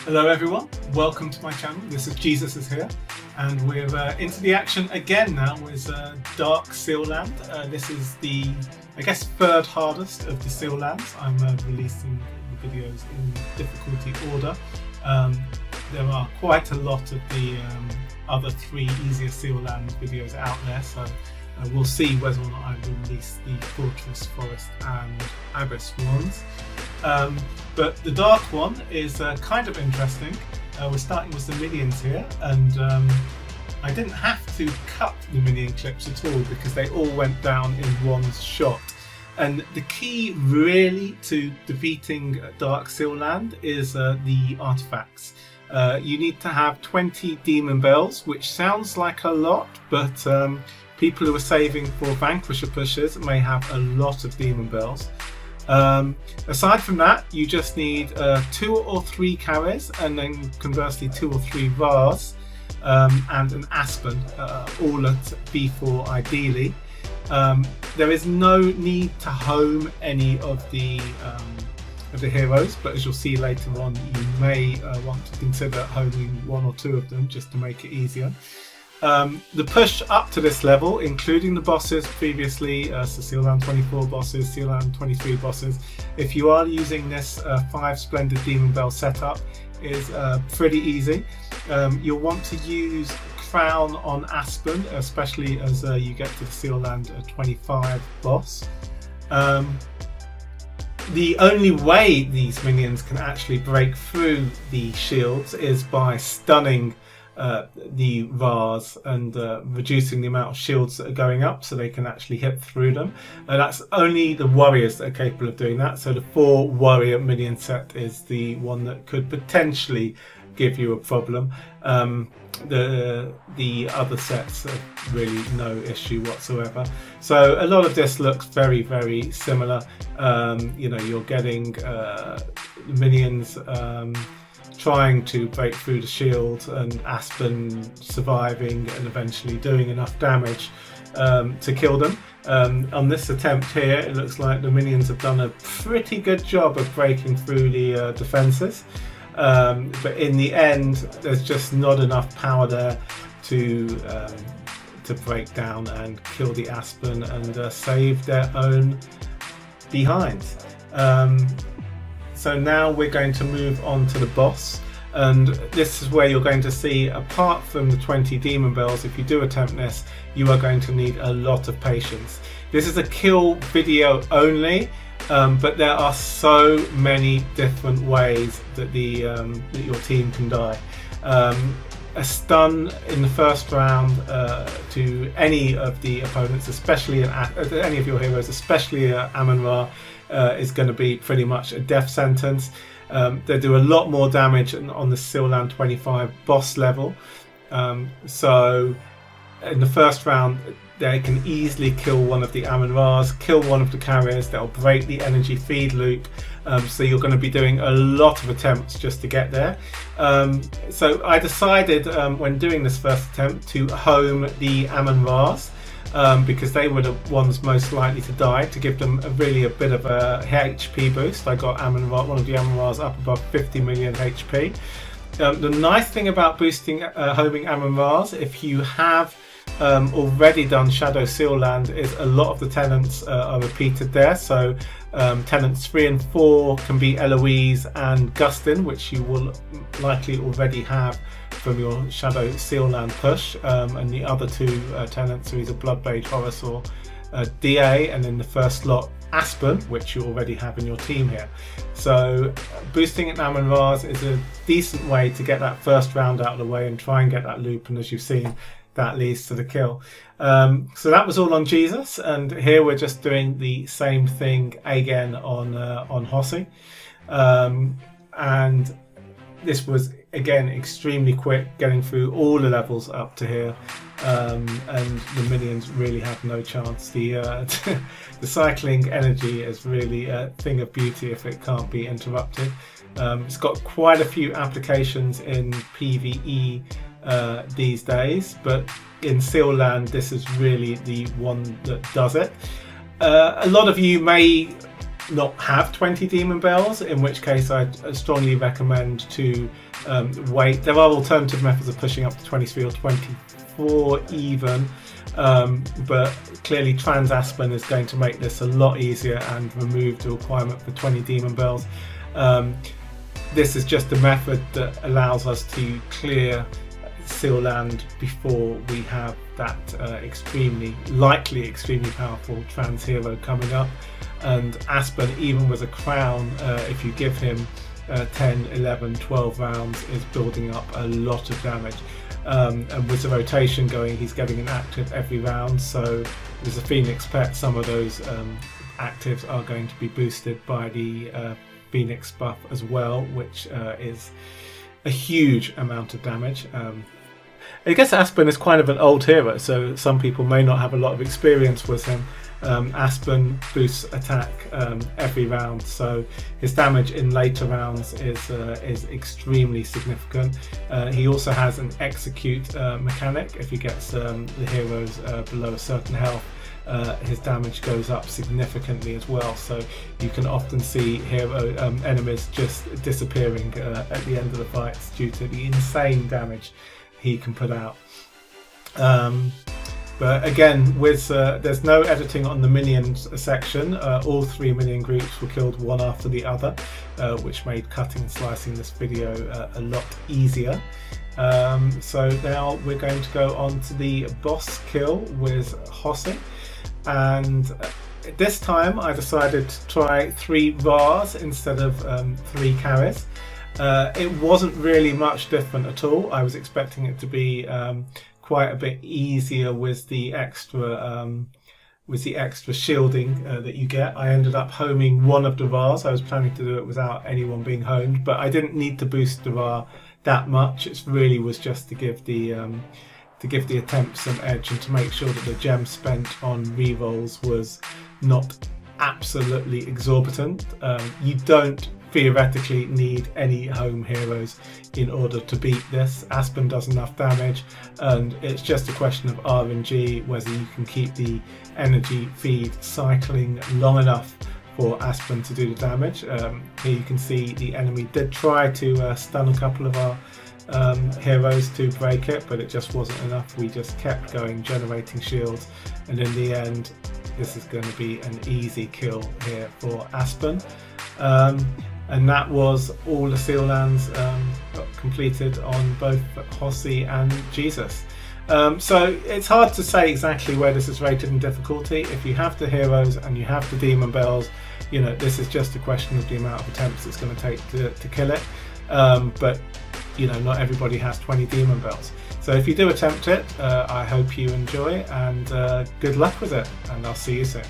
Hello everyone, welcome to my channel. This is Jesus is here, and we're into the action again now with Dark Seal Land. This is the, I guess, third hardest of the Seal Lands. I'm releasing the videos in difficulty order. There are quite a lot of the other three easier Seal Land videos out there, so we'll see whether or not I release the Fortress, Forest and Abyss ones. But the Dark one is kind of interesting. We're starting with the minions here, and I didn't have to cut the minion clips at all because they all went down in one shot. And the key really to defeating Dark Seal Land is the artifacts. You need to have 20 demon bells, which sounds like a lot, but people who are saving for Vanquisher pushes may have a lot of demon bells. Aside from that, you just need 2 or 3 carries, and then conversely 2 or 3 vars, and an aspen, all at B4 ideally. There is no need to home any of the heroes, but as you'll see later on, you may want to consider homing 1 or 2 of them just to make it easier. The push up to this level, including the bosses previously, so Seal Land 24 bosses, Seal Land 23 bosses, if you are using this 5 Splendid Demon Bell setup, is pretty easy. You'll want to use Crown on Aspen, especially as you get to the Seal Land 25 boss. The only way these minions can actually break through the shields is by stunning the vars and reducing the amount of shields that are going up so they can actually hit through them. That's only the warriors that are capable of doing that, so the 4 warrior minion set is the one that could potentially give you a problem. The other sets are really no issue whatsoever. So a lot of this looks very, very similar. You know, you're getting minions trying to break through the shield, and Aspen surviving and eventually doing enough damage to kill them. On this attempt here, it looks like the minions have done a pretty good job of breaking through the defences, but in the end there's just not enough power there to break down and kill the Aspen and save their own behinds. So now we're going to move on to the boss, and this is where you're going to see, apart from the 20 demon bells, if you do attempt this, you are going to need a lot of patience. This is a kill video only, but there are so many different ways that that your team can die. A stun in the first round to any of the opponents, especially any of your heroes, especially Amon-Ra, is going to be pretty much a death sentence. They do a lot more damage on the Seal Land 25 boss level, so in the first round they can easily kill one of the Amon-Ras, kill one of the carriers. They'll break the energy feed loop, so you're going to be doing a lot of attempts just to get there. So I decided when doing this first attempt to home the Amon-Ras, because they were the ones most likely to die, to give them really a bit of a HP boost. I got one of the Amon-Ras up above 50 million HP. The nice thing about boosting homing Amon-Ras, if you have already done Shadow Seal Land, is a lot of the tenants are repeated there. So tenants 3 and 4 can be Eloise and Gustin, which you will likely already have from your Shadow Seal Land push, and the other 2 tenants are either Bloodblade, Horus or DA, and in the first slot Aspen, which you already have in your team here. So boosting at Amon-Ras is a decent way to get that first round out of the way and try and get that loop, and as you've seen, that leads to the kill. So that was all on Jesus, and here we're just doing the same thing again on Hossi, and this was again extremely quick, getting through all the levels up to here, and the minions really have no chance. The cycling energy is really a thing of beauty if it can't be interrupted. It's got quite a few applications in PvE these days, but in Seal Land this is really the one that does it. A lot of you may not have 20 demon bells, in which case I strongly recommend to wait. There are alternative methods of pushing up to 23 or 24 even, but clearly Trans Aspen is going to make this a lot easier and remove the requirement for 20 demon bells. This is just a method that allows us to clear seal land before we have that extremely powerful trans hero coming up. And Aspen, even with a crown, if you give him 10, 11, 12 rounds, is building up a lot of damage. And with the rotation going, he's getting an active every round, so there's a Phoenix pet, some of those actives are going to be boosted by the Phoenix buff as well, which is a huge amount of damage. I guess Aspen is kind of an old hero, so some people may not have a lot of experience with him. Aspen boosts attack every round, so his damage in later rounds is extremely significant. He also has an execute mechanic. If he gets the heroes below a certain health, his damage goes up significantly as well, so you can often see hero enemies just disappearing at the end of the fights due to the insane damage he can put out. But again, with there's no editing on the minions section. All 3 minion groups were killed one after the other, which made cutting and slicing this video a lot easier. So now we're going to go on to the boss kill with Hossi, and this time I decided to try 3 Vars instead of 3 carries. It wasn't really much different at all. I was expecting it to be quite a bit easier with the extra shielding that you get. I ended up homing one of the Vars. I was planning to do it without anyone being homed, but I didn't need to boost the Var that much. It really was just to give the attempt some edge and to make sure that the gem spent on rerolls was not absolutely exorbitant. You don't theoretically need any home heroes in order to beat this. Aspen does enough damage, and it's just a question of RNG, whether you can keep the energy feed cycling long enough for Aspen to do the damage. Here you can see the enemy did try to stun a couple of our heroes to break it, but it just wasn't enough. We just kept going, generating shields, and in the end this is going to be an easy kill here for Aspen. And that was all the seal lands completed on both Hossi and Jesus. So it's hard to say exactly where this is rated in difficulty. If you have the heroes and you have the demon bells, you know, this is just a question of the amount of attempts it's going to take to kill it. But you know, not everybody has 20 demon bells. So if you do attempt it, I hope you enjoy, and good luck with it, and I'll see you soon.